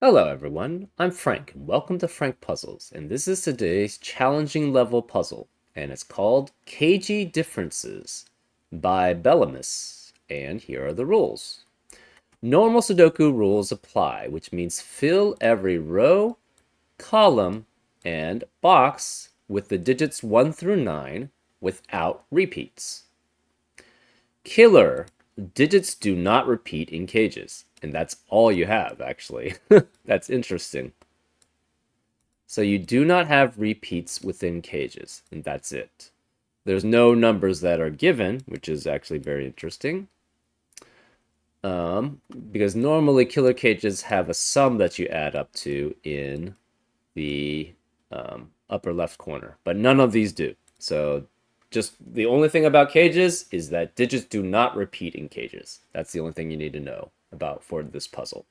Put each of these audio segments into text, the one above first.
Hello everyone, I'm Frank, and welcome to Frank Puzzles, and this is today's challenging level puzzle, and it's called Cagey Differences by Bellamus, and here are the rules. Normal Sudoku rules apply, which means fill every row, column, and box with the digits 1 through 9 without repeats. Killer, digits do not repeat in cages. And that's all you have, actually. That's interesting. So you do not have repeats within cages, and that's it. There's no numbers that are given, which is actually very interesting. Because normally killer cages have a sum that you add up to in the upper left corner, but none of these do. So just the only thing about cages is that digits do not repeat in cages. That's the only thing you need to know about for this puzzle.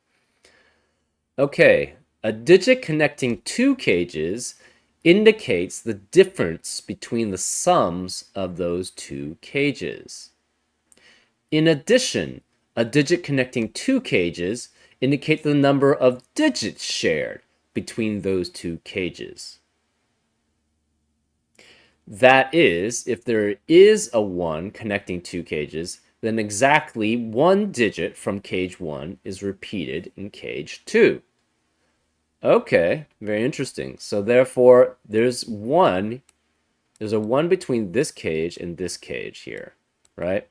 Okay, a digit connecting two cages indicates the difference between the sums of those two cages. In addition, a digit connecting two cages indicates the number of digits shared between those two cages. That is, if there is a 1 connecting two cages, then exactly one digit from cage 1 is repeated in cage 2. Okay, very interesting. So therefore, there's a 1 between this cage and this cage here, right?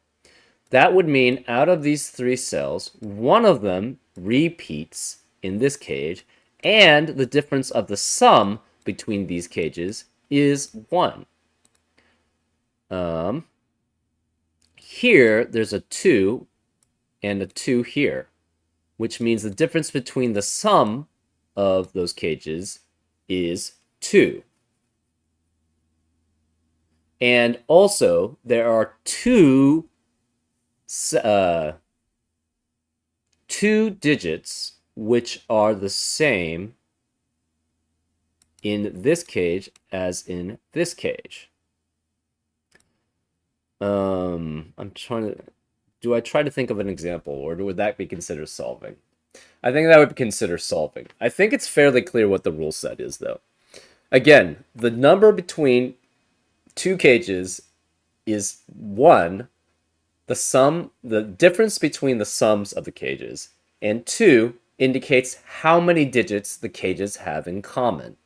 That would mean out of these 3 cells, one of them repeats in this cage, and the difference of the sum between these cages is 1. Here, there's a 2 and a 2 here, which means the difference between the sum of those cages is 2. And also, there are two digits which are the same in this cage as in this cage. I'm trying to... Do I try to think of an example, or would that be considered solving? I think that would consider solving. I think it's fairly clear what the rule set is, though. Again, the number between two cages is 1, the difference between the sums of the cages, and 2 indicates how many digits the cages have in common,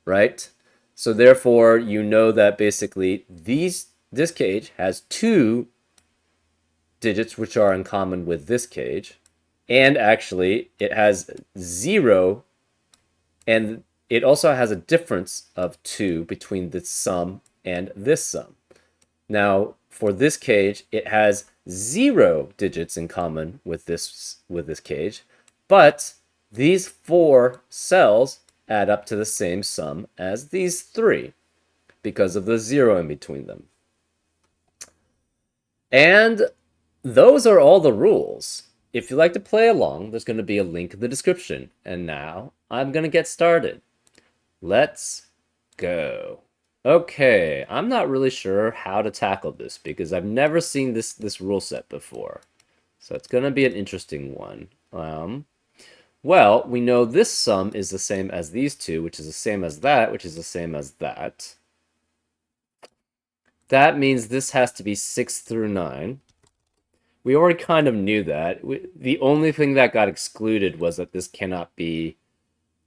right? So therefore, you know that basically this cage has 2 digits which are in common with this cage, and actually it has 0, and it also has a difference of 2 between this sum and this sum. Now, for this cage, it has 0 digits in common with this cage, but these 4 cells add up to the same sum as these 3 because of the 0 in between them. And those are all the rules. If you'd like to play along, there's going to be a link in the description. And now, I'm going to get started. Let's go. Okay, I'm not really sure how to tackle this because I've never seen this rule set before. So it's going to be an interesting one. Well, we know this sum is the same as these two, which is the same as that, which is the same as that. That means this has to be 6 through 9. We already kind of knew that. The only thing that got excluded was that this cannot be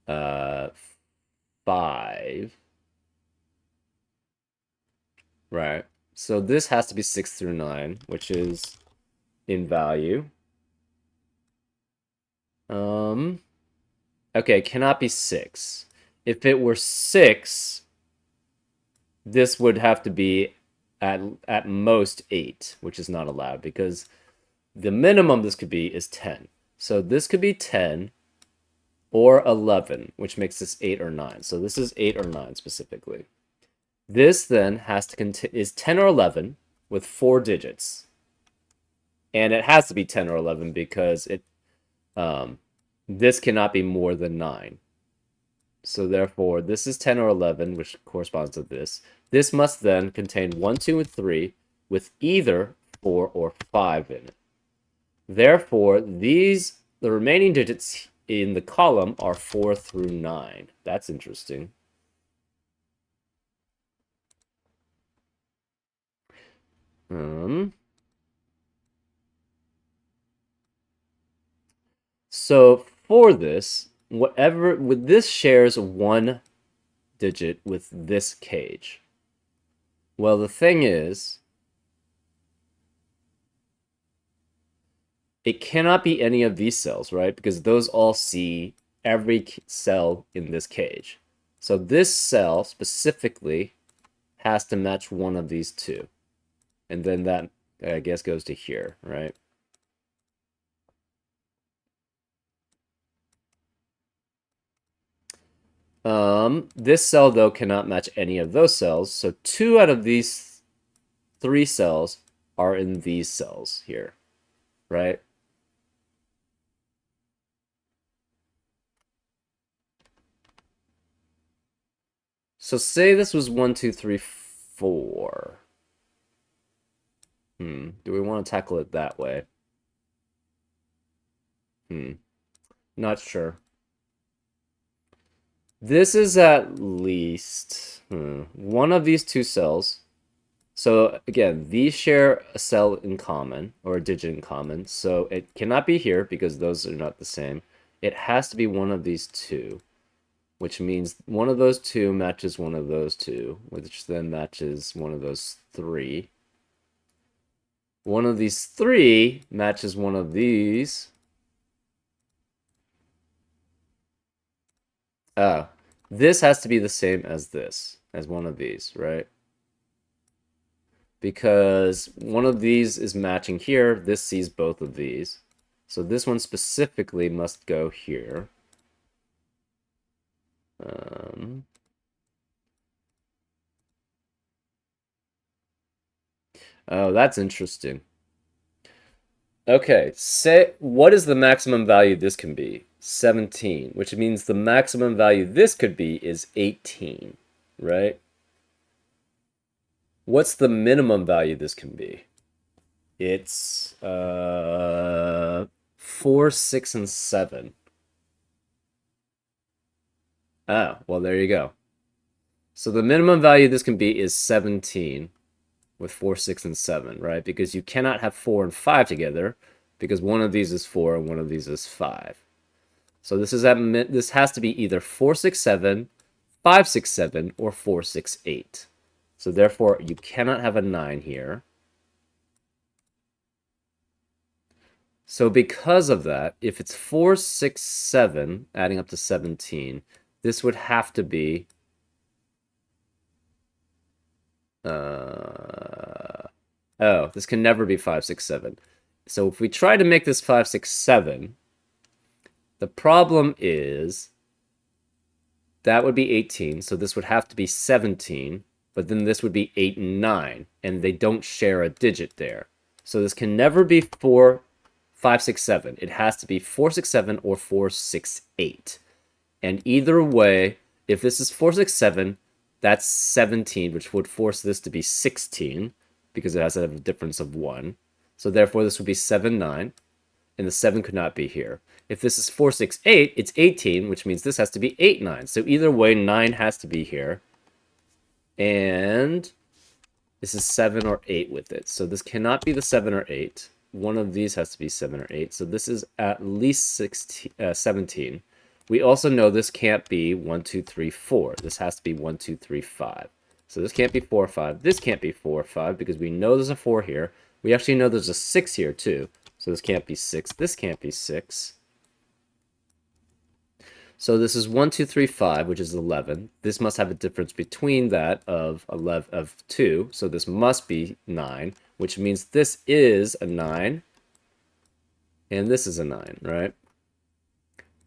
5. Right. So this has to be 6 through 9, which is in value. Okay, cannot be 6. If it were 6, this would have to be at most 8, which is not allowed because the minimum this could be is 10. So this could be 10 or 11, which makes this 8 or 9. So this is 8 or 9 specifically. This then has to is 10 or 11 with 4 digits. And it has to be 10 or 11 because this cannot be more than 9. So therefore, this is 10 or 11, which corresponds to this. This must then contain 1, 2, and 3 with either 4 or 5 in it. Therefore, the remaining digits in the column are 4 through 9. That's interesting. So for this, whatever with this shares one digit with this cage. Well, the thing is, it cannot be any of these cells, right? Because those all see every cell in this cage. So this cell specifically has to match one of these two. And then that, I guess, goes to here, right? This cell, though, cannot match any of those cells. So 2 out of these 3 cells are in these cells here, right? So say this was 1, 2, 3, 4. Do we want to tackle it that way? Not sure. This is at least one of these 2 cells. So again, these share a cell in common, or a digit in common. So it cannot be here because those are not the same. It has to be one of these 2, which means one of those 2 matches one of those 2, which then matches one of those 3. One of these 3 matches one of these. Oh, this has to be the same as this, as one of these, right? Because one of these is matching here. This sees both of these. So this one specifically must go here. Oh, that's interesting. Okay, say what is the maximum value this can be? 17, which means the maximum value this could be is 18, right? What's the minimum value this can be? It's 4, 6, and 7. Oh, well, there you go. So the minimum value this can be is 17 with 4, 6, and 7, right? Because you cannot have 4 and 5 together because one of these is 4 and one of these is 5. So this has to be either 4, 6, 7, 5, 6, 7, or 4, 6, 8. So therefore, you cannot have a 9 here. So because of that, if it's 4, 6, 7, adding up to 17, this would have to be oh, this can never be 5, 6, 7. So if we try to make this 5, 6, 7, the problem is that would be 18, so this would have to be 17, but then this would be 8 and 9, and they don't share a digit there. So this can never be 4, 5, 6, 7. It has to be 4, 6, 7 or 4, 6, 8. And either way, if this is 4, 6, 7, that's 17, which would force this to be 16, because it has to have a difference of 1. So therefore, this would be 7, 9, and the 7 could not be here. If this is 4, 6, 8, it's 18, which means this has to be 8, 9. So either way, 9 has to be here. And this is 7 or 8 with it. So this cannot be the 7 or 8. One of these has to be 7 or 8. So this is at least 17. We also know this can't be 1, 2, 3, 4. This has to be 1, 2, 3, 5. So this can't be 4 or 5. This can't be 4 or 5 because we know there's a 4 here. We actually know there's a 6 here too. So this can't be 6. This can't be 6. So this is 1, 2, 3, 5, which is 11. This must have a difference between that of 11 of 2. So this must be 9, which means this is a 9. And this is a 9, right?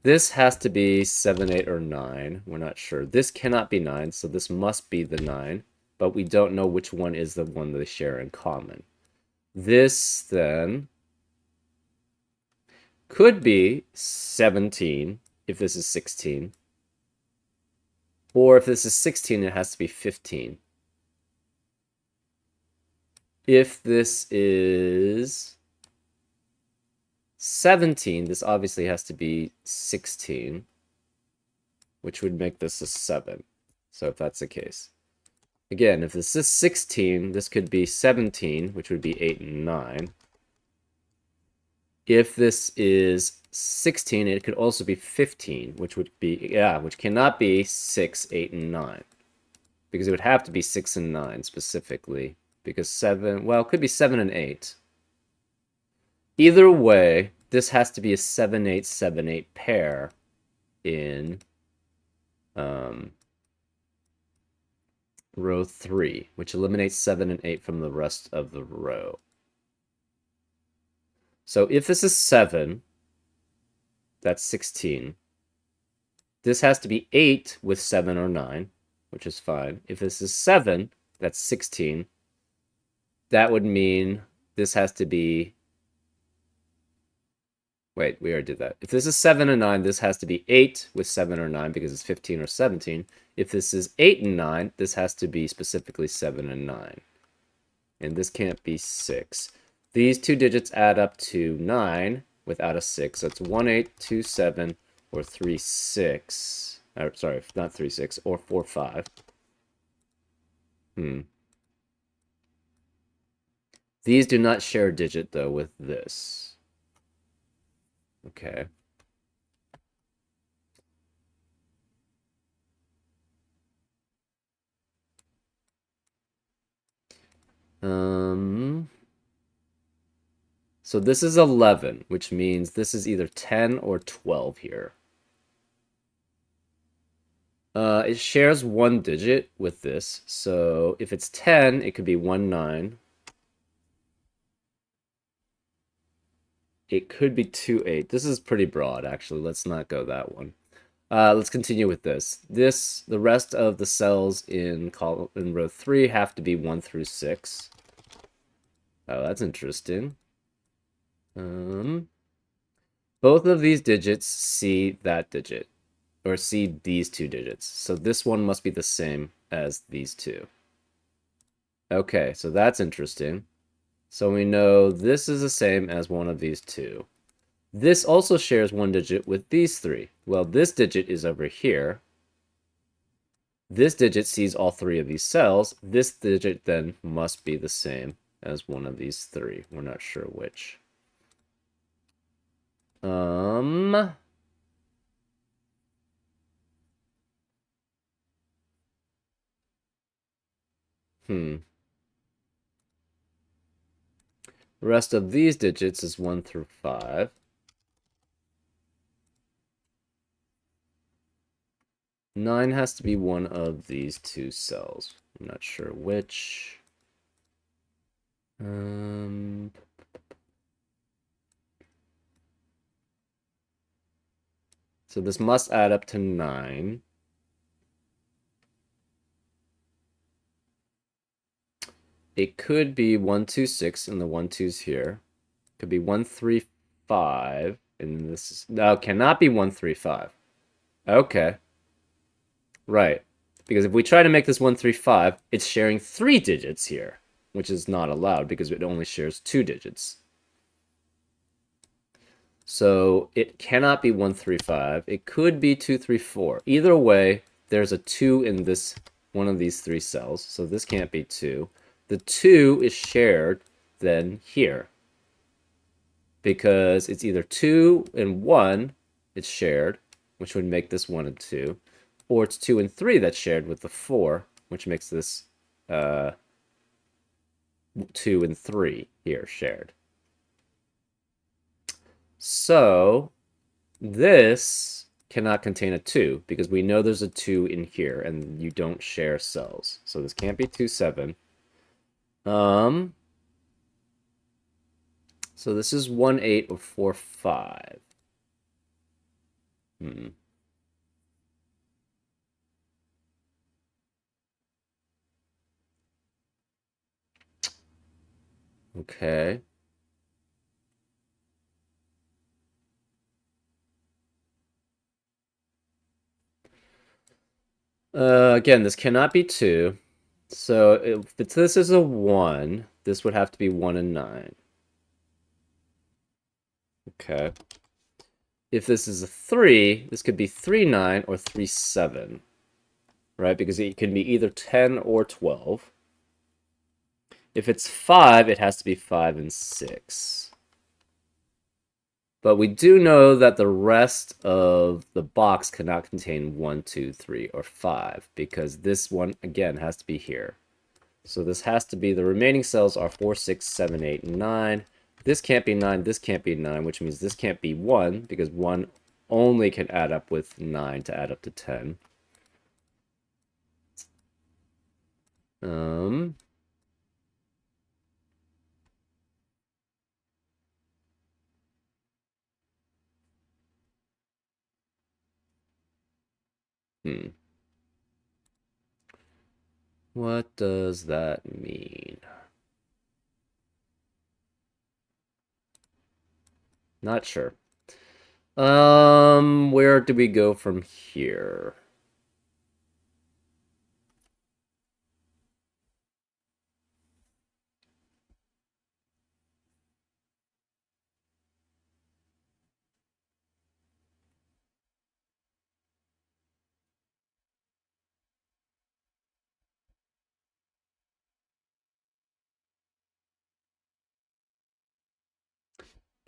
This has to be 7, 8, or 9. We're not sure. This cannot be 9, so this must be the 9. But we don't know which one is the one they share in common. This, then, could be 17 if this is 16. Or if this is 16, it has to be 15. If this is 17, this obviously has to be 16, which would make this a 7. So if that's the case. Again, if this is 16, this could be 17, which would be 8 and 9. If this is 16, it could also be 15, which would be, yeah, which cannot be 6, 8, and 9. Because it would have to be 6 and 9 specifically. Because 7, well, it could be 7 and 8. Either way, this has to be a 7, 8, 7, 8 pair in row 3, which eliminates 7 and 8 from the rest of the row. So if this is 7, that's 16. This has to be 8 with 7 or 9, which is fine. If this is 7, that's 16. That would mean this has to be... Wait, we already did that. If this is 7 and 9, this has to be 8 with 7 or 9 because it's 15 or 17. If this is 8 and 9, this has to be specifically 7 and 9. And this can't be 6. These two digits add up to 9 without a 6. So it's 1, 8, 2, 7, or 3, 6. Sorry, not 3, 6, or 4, 5. These do not share a digit, though, with this. Okay. So this is 11, which means this is either 10 or 12 here. It shares one digit with this. So if it's 10, it could be 1, 9. It could be 2, 8. This is pretty broad, actually. Let's not go that one. Let's continue with this. The rest of the cells in row 3 have to be 1 through 6. Oh, that's interesting. Both of these digits see that digit, or see these two digits. So this one must be the same as these two. Okay, so that's interesting. So we know this is the same as one of these two. This also shares one digit with these three. Well, this digit is over here. This digit sees all three of these cells. This digit then must be the same as one of these three. We're not sure which. The rest of these digits is 1 through 5. Nine has to be one of these two cells. I'm not sure which. So this must add up to 9. It could be 1, 2, 6, and the 1, 2's here. It could be 1, 3, 5, and this is... No, cannot be 1, 3, 5. Okay. Right. Because if we try to make this 1, 3, 5, it's sharing 3 digits here, which is not allowed because it only shares 2 digits. So it cannot be 1, 3, 5. It could be 2, 3, 4. Either way, there's a 2 in this one of these 3 cells, so this can't be 2. The 2 is shared then here because it's either 2 and 1 it's shared, which would make this 1 and 2, or it's 2 and 3 that's shared with the 4, which makes this 2 and 3 here shared. So this cannot contain a 2 because we know there's a 2 in here and you don't share cells. So this can't be 2, 7. So this is 1, 8 or 4, 5. Okay. Again, this cannot be 2. So if this is a 1, this would have to be 1 and 9. Okay. If this is a 3, this could be 3, 9 or 3, 7. Right? Because it can be either 10 or 12. If it's 5, it has to be 5 and 6. But we do know that the rest of the box cannot contain 1, 2, 3, or 5, because this one, again, has to be here. So this has to be, the remaining cells are 4, 6, 7, 8, 9. This can't be 9, this can't be 9, which means this can't be 1, because 1 only can add up with 9 to add up to 10. Um, hmm. What does that mean? Not sure. Where do we go from here?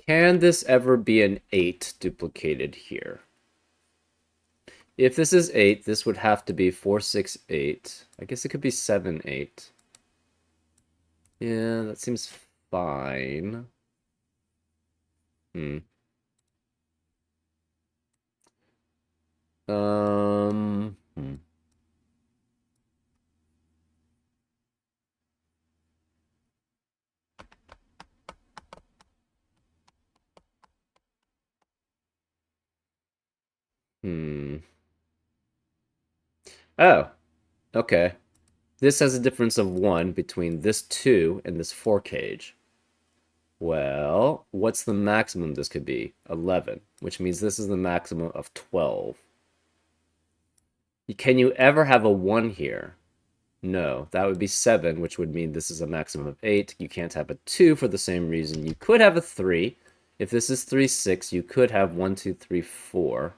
Can this ever be an 8 duplicated here? If this is 8, this would have to be 4, 6, 8. I guess it could be 7, 8. Yeah, that seems fine. Hmm. Hmm. Hmm. Oh, okay. This has a difference of 1 between this 2 and this 4 cage. Well, what's the maximum this could be? 11, which means this is the maximum of 12. Can you ever have a 1 here? No, that would be 7, which would mean this is a maximum of 8. You can't have a 2 for the same reason. You could have a 3. If this is 3, 6, you could have 1, 2, 3, 4.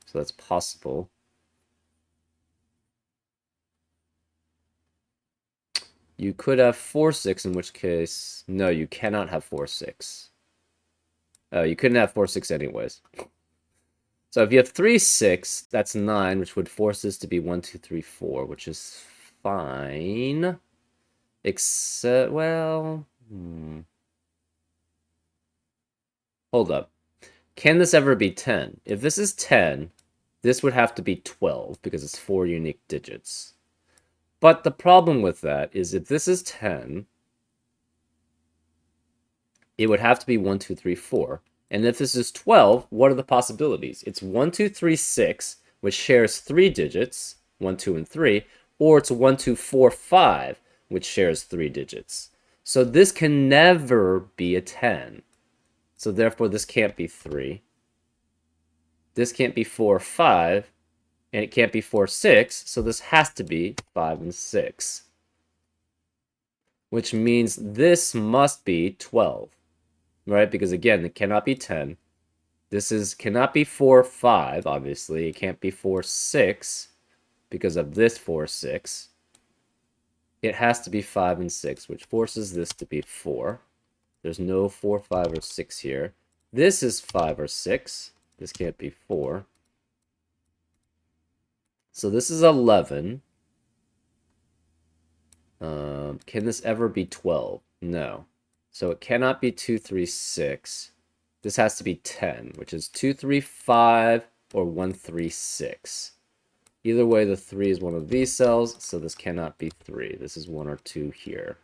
So that's possible. You could have 4, 6, in which case... No, you cannot have 4, 6. Oh, you couldn't have 4, 6 anyways. So if you have 3, 6, that's 9, which would force this to be 1, 2, 3, 4, which is fine. Except, well... Hold up. Can this ever be 10? If this is 10, this would have to be 12 because it's 4 unique digits. But the problem with that is if this is 10, it would have to be 1, 2, 3, 4. And if this is 12, what are the possibilities? It's 1, 2, 3, 6, which shares 3 digits, 1, 2, and 3, or it's 1, 2, 4, 5, which shares 3 digits. So this can never be a 10. So therefore, this can't be 3. This can't be 4, 5, and it can't be 4, 6, so this has to be 5 and 6. Which means this must be 12, right? Because again, it cannot be 10. This cannot be 4, 5, obviously. It can't be 4, 6 because of this 4, 6. It has to be 5 and 6, which forces this to be 4. There's no 4, 5, or 6 here. This is 5 or 6. This can't be 4. So this is 11. Can this ever be 12? No. So it cannot be 2, 3, 6. This has to be 10, which is 2, 3, 5, or 1, 3, 6. Either way, the 3 is one of these cells, so this cannot be 3. This is 1 or 2 here.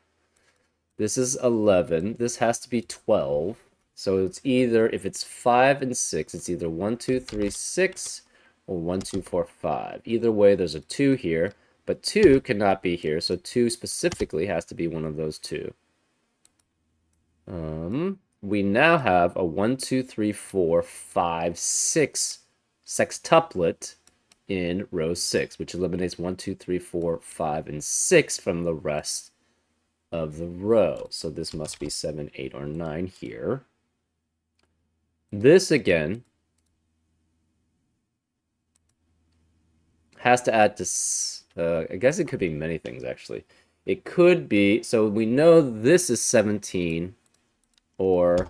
This is 11. This has to be 12. So it's either, if it's 5 and 6, it's either 1, 2, 3, 6, or 1, 2, 4, 5. Either way, there's a 2 here, but 2 cannot be here, so 2 specifically has to be one of those 2. We now have a 1, 2, 3, 4, 5, 6 sextuplet in row 6, which eliminates 1, 2, 3, 4, 5, and 6 from the rest of the row. So this must be 7, 8, or 9 here. This, again, has to add to, I guess it could be many things, actually. It could be, so we know this is 17 or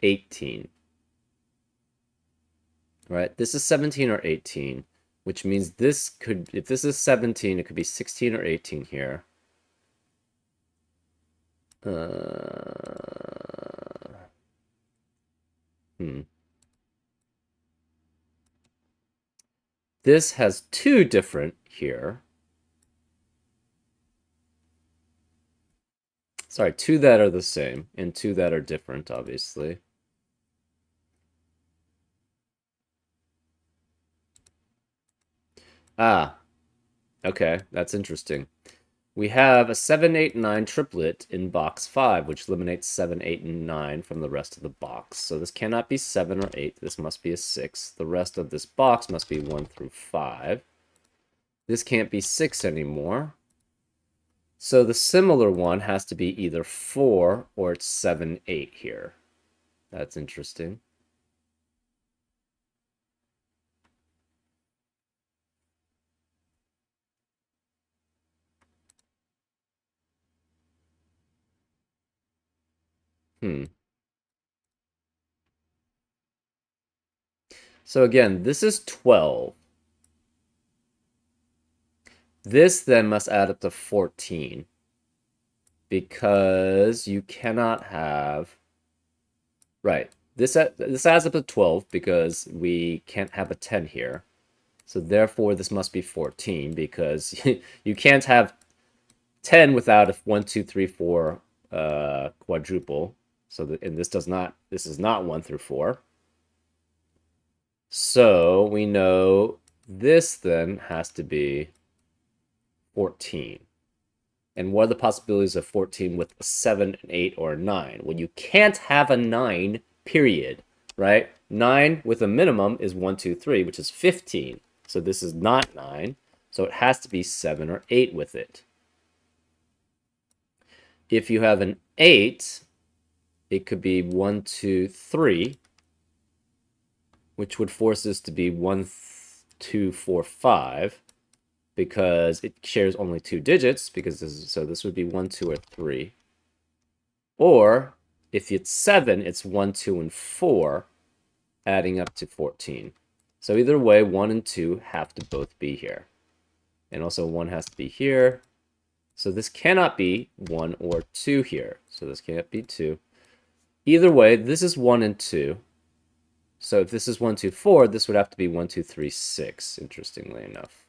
18, right? This is 17 or 18, which means this could, if this is 17, it could be 16 or 18 here. Hmm. This has two different here. Sorry, two that are the same and two that are different, obviously. Ah, okay, that's interesting. We have a 7, 8, 9 triplet in box 5, which eliminates 7, 8, and 9 from the rest of the box. So this cannot be 7 or 8. This must be a 6. The rest of this box must be 1 through 5. This can't be 6 anymore. So the similar one has to be either 4 or it's 7, 8 here. That's interesting. Hmm. So again, this is 12. This then must add up to 14 because you cannot have, right. This adds up to 12 because we can't have a 10 here. So therefore this must be 14 because you can't have 10 without a 1, 2, 3, 4 quadruple. So that, and this is not 1 through 4. So we know this then has to be 14. And what are the possibilities of 14 with a 7, an 8, or a 9? Well, you can't have a 9, period, right? 9 with a minimum is 1, 2, 3, which is 15. So this is not 9. So it has to be 7 or 8 with it. If you have an 8, it could be 1, 2, 3, which would force this to be 1, 2, 4, 5. Because it shares only 2 digits, because this would be 1, 2, or 3. Or if it's 7, it's 1, 2, and 4, adding up to 14. So either way, 1 and 2 have to both be here. And also 1 has to be here. So this cannot be 1 or 2 here. So this can't be 2. Either way, this is 1 and 2. So if this is 1, 2, 4, this would have to be 1, 2, 3, 6, interestingly enough.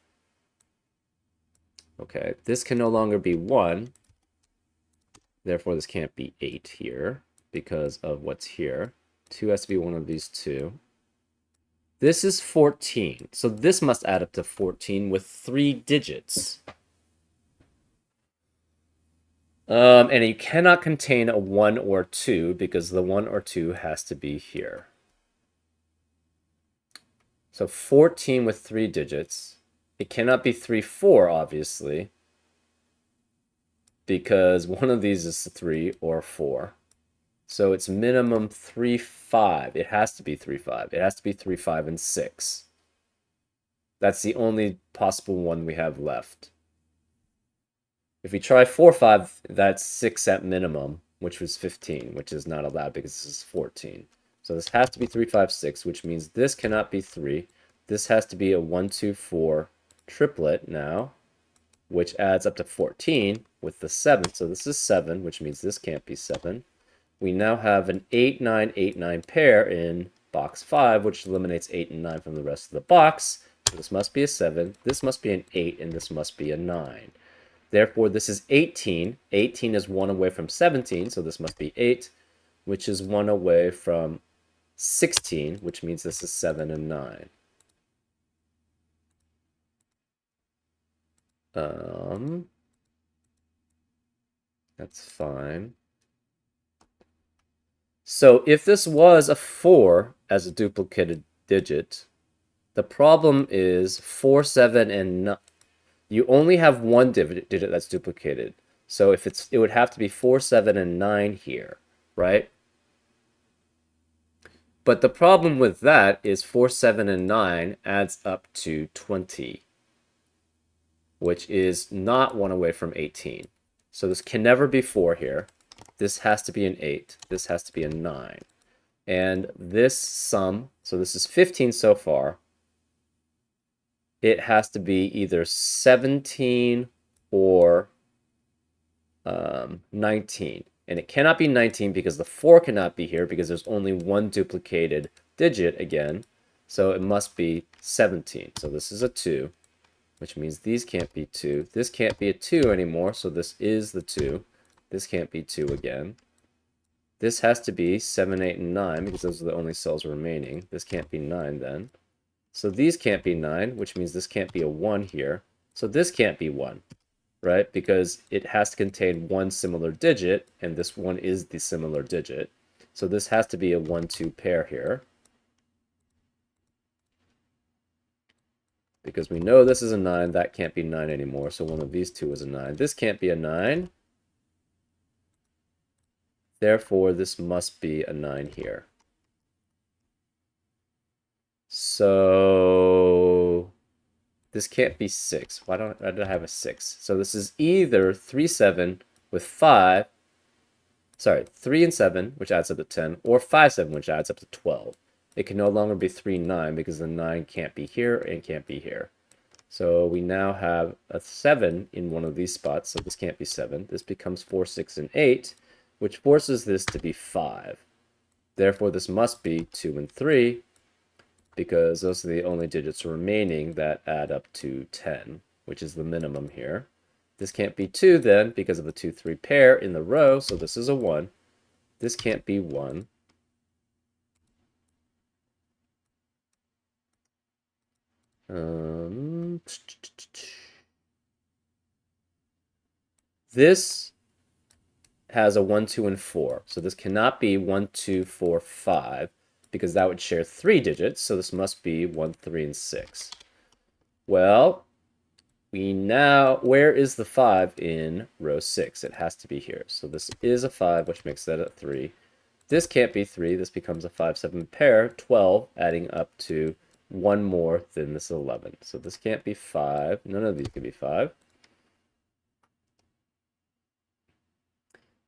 Okay, this can no longer be 1. Therefore, this can't be 8 here because of what's here. 2 has to be one of these two. This is 14. So this must add up to 14 with 3 digits. And you cannot contain a 1 or 2 because the 1 or 2 has to be here. So 14 with 3 digits. It cannot be 3, 4, obviously, because one of these is 3 or 4. So it's minimum 3, 5. It has to be 3, 5. It has to be 3, 5, and 6. That's the only possible one we have left. If we try 4, 5, that's 6 at minimum, which was 15, which is not allowed because this is 14. So this has to be 3, 5, 6, which means this cannot be 3. This has to be a 1, 2, 4 triplet now, which adds up to 14 with the 7. So this is 7, which means this can't be 7. We now have an 8, 9, 8, 9 pair in box 5, which eliminates 8 and 9 from the rest of the box. So this must be a 7, this must be an 8, and this must be a 9. Therefore, this is 18. 18 is 1 away from 17, so this must be 8, which is 1 away from 16, which means this is 7 and 9. That's fine. So if this was a 4 as a duplicated digit, the problem is 4, 7, and 9. You only have one digit that's duplicated. So if it would have to be 4, 7, and 9 here, right? But the problem with that is 4, 7, and 9 adds up to 20, which is not 1 away from 18. So this can never be 4 here. This has to be an 8. This has to be a 9. And this sum, so this is 15 so far, it has to be either 17 or 19. And it cannot be 19 because the 4 cannot be here because there's only one duplicated digit again. So it must be 17. So this is a 2, which means these can't be 2. This can't be a 2 anymore, so this is the 2. This can't be 2 again. This has to be 7, 8, and 9 because those are the only cells remaining. This can't be 9 then. So these can't be 9, which means this can't be a 1 here. So this can't be 1, right? Because it has to contain one similar digit, and this one is the similar digit. So this has to be a 1, 2 pair here. Because we know this is a 9, that can't be 9 anymore, so one of these two is a 9. This can't be a 9. Therefore, this must be a 9 here. So this can't be 6. Why did I have a 6? So this is either 3, 7 with 5. Sorry, 3 and 7, which adds up to 10, or 5, 7, which adds up to 12. It can no longer be 3, 9 because the 9 can't be here and can't be here. So we now have a 7 in one of these spots, so this can't be 7. This becomes 4, 6, and 8, which forces this to be 5. Therefore, this must be 2 and 3, because those are the only digits remaining that add up to 10, which is the minimum here. This can't be 2 then, because of the 2, 3 pair in the row, so this is a 1. This can't be 1. This has a 1, 2, and 4. So this cannot be 1, 2, 4, 5, because that would share 3 digits. So this must be 1, 3, and 6. Well, where is the 5 in row 6? It has to be here. So this is a 5, which makes that a 3. This can't be 3. This becomes a 5, 7 pair, 12, adding up to 1 more than this 11. So this can't be 5. None of these can be 5.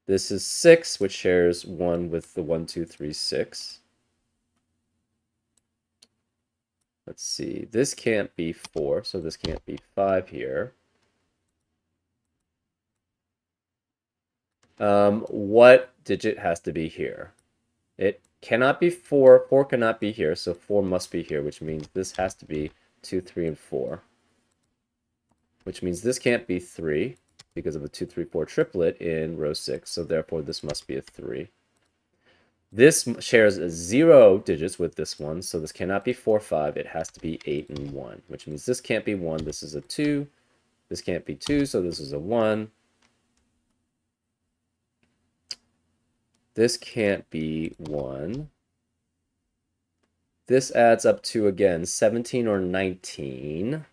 This is 6, which shares 1 with the 1, 2, 3, 6. Let's see. This can't be 4, so this can't be 5 here. What digit has to be here? It cannot be 4. 4 cannot be here, so 4 must be here, which means this has to be 2, 3, and 4. Which means this can't be 3 because of a 2, 3, 4 triplet in row 6, so therefore this must be a 3. This shares 0 digits with this one, so this cannot be 4, 5. It has to be 8 and 1, which means this can't be 1. This is a 2. This can't be 2, so this is a 1. This can't be 1. This adds up to, again, 17 or 19.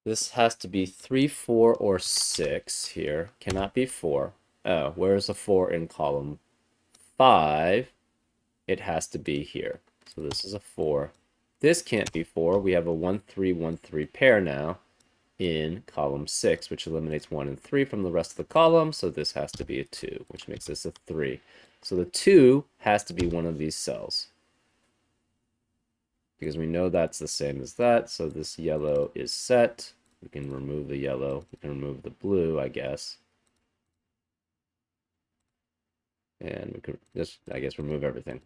This has to be 3, 4, or 6 here. Cannot be 4. Oh, where's the 4 in column 5? It has to be here. So this is a 4. This can't be 4. We have a 1, 3, 1, 3 pair now in column 6, which eliminates 1 and 3 from the rest of the column. So this has to be a 2, which makes this a 3. So the 2 has to be one of these cells, because we know that's the same as that. So this yellow is set. We can remove the yellow. We can remove the blue, I guess. And we could just, I guess, remove everything.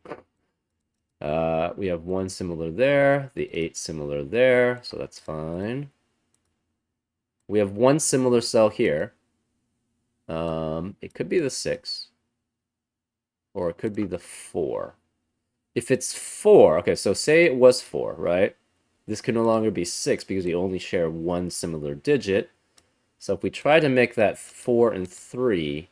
We have 1 similar there, the 8 similar there, so that's fine. We have 1 similar cell here. It could be the 6, or it could be the 4. If it's 4, okay, so say it was 4, right? This can no longer be 6 because we only share 1 similar digit. So if we try to make that 4 and 3,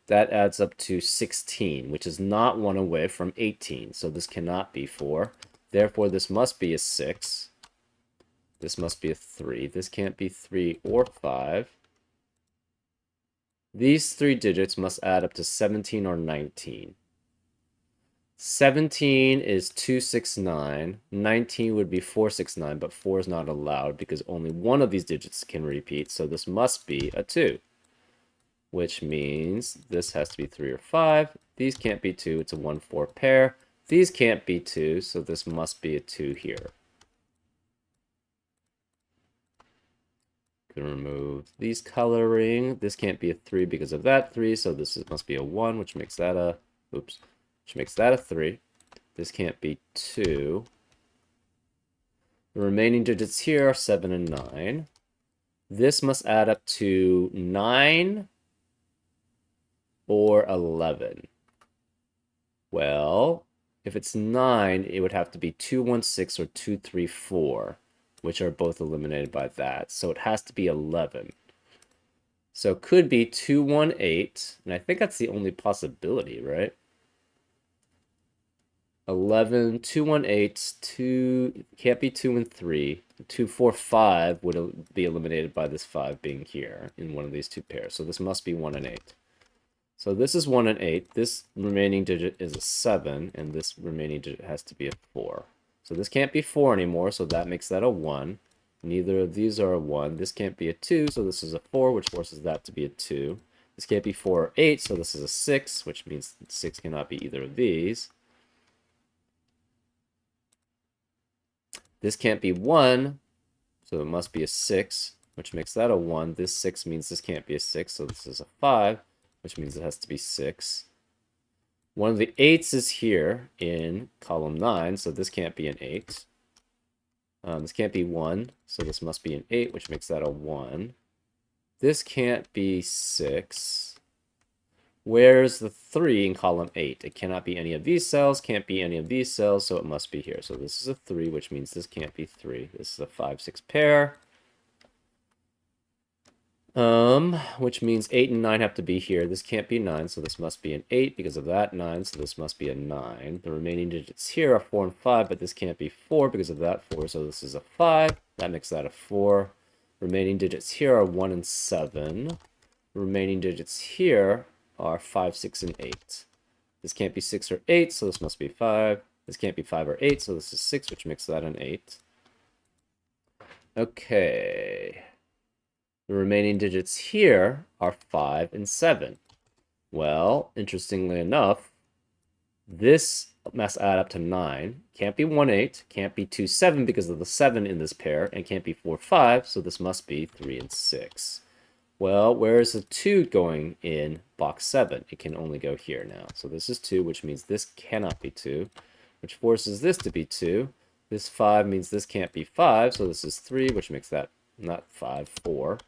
that adds up to 16, which is not 1 away from 18. So this cannot be 4. Therefore, this must be a 6. This must be a 3. This can't be 3 or 5. These 3 digits must add up to 17 or 19. 17 is 269. 19 would be 469, but 4 is not allowed because only one of these digits can repeat, so this must be a 2. Which means this has to be 3 or 5. These can't be 2, it's a 1-4 pair. These can't be 2, so this must be a 2 here. Can remove these coloring. This can't be a 3 because of that 3, so this must be a 1, which makes that a, oops, which makes that a 3. This can't be 2. The remaining digits here are 7 and 9. This must add up to 9 or 11. Well, if it's 9, it would have to be 216 or 234, which are both eliminated by that. So it has to be 11. So it could be 218, and I think that's the only possibility, right? 11, 218, 2, can't be 2 and 3. 2, 4, 5 would be eliminated by this 5 being here in one of these two pairs. So this must be 1 and 8. So this is 1 and 8. This remaining digit is a 7, and this remaining digit has to be a 4. So this can't be 4 anymore, so that makes that a 1. Neither of these are a 1. This can't be a 2, so this is a 4, which forces that to be a 2. This can't be 4 or 8, so this is a 6, which means 6 cannot be either of these. This can't be 1, so it must be a 6, which makes that a 1. This 6 means this can't be a 6, so this is a 5, which means it has to be 6. One of the 8s is here in column 9, so this can't be an 8. This can't be 1, so this must be an 8, which makes that a 1. This can't be 6. Where's the 3 in column 8? It cannot be any of these cells, can't be any of these cells, so it must be here. So this is a 3, which means this can't be 3. This is a 5, 6 pair. Which means 8 and 9 have to be here. This can't be 9, so this must be an 8 because of that 9, so this must be a 9. The remaining digits here are 4 and 5, but this can't be 4 because of that 4, so this is a 5. That makes that a 4. Remaining digits here are 1 and 7. Remaining digits here are 5, 6, and 8. This can't be 6 or 8, so this must be 5. This can't be 5 or 8, so this is 6, which makes that an 8. Okay. The remaining digits here are 5 and 7. Well, interestingly enough, this must add up to 9. Can't be 1, 8. Can't be 2, 7 because of the 7 in this pair. And can't be 4, 5, so this must be 3 and 6. Well, where is the 2 going in box 7? It can only go here now. So this is 2, which means this cannot be 2, which forces this to be 2. This 5 means this can't be 5, so this is 3, which makes that not 5, 4.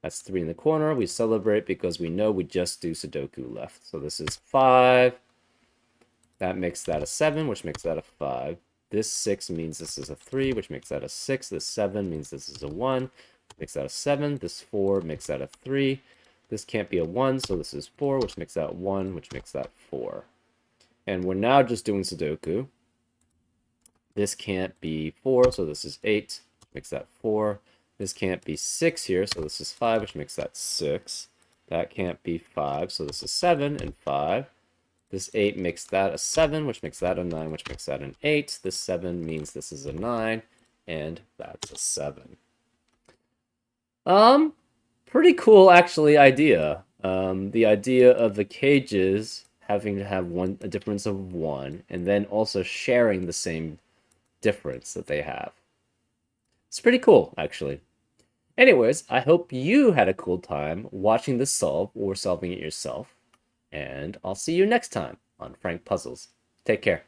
That's 3 in the corner. We celebrate because we know we just do Sudoku left. So this is 5. That makes that a 7, which makes that a 5. This 6 means this is a 3, which makes that a 6. This 7 means this is a 1. Makes that a 7. This 4 makes that a 3. This can't be a 1, so this is 4, which makes that 1, which makes that 4. And we're now just doing Sudoku. This can't be 4, so this is 8, which makes that 4. This can't be 6 here, so this is 5, which makes that 6. That can't be 5, so this is 7 and 5. This 8 makes that a 7, which makes that a 9, which makes that an 8. This 7 means this is a 9, and that's a 7. Pretty cool, actually, idea. The idea of the cages having to have a difference of 1, and then also sharing the same difference that they have. It's pretty cool, actually. Anyways, I hope you had a cool time watching this solve or solving it yourself, and I'll see you next time on Frank Puzzles. Take care.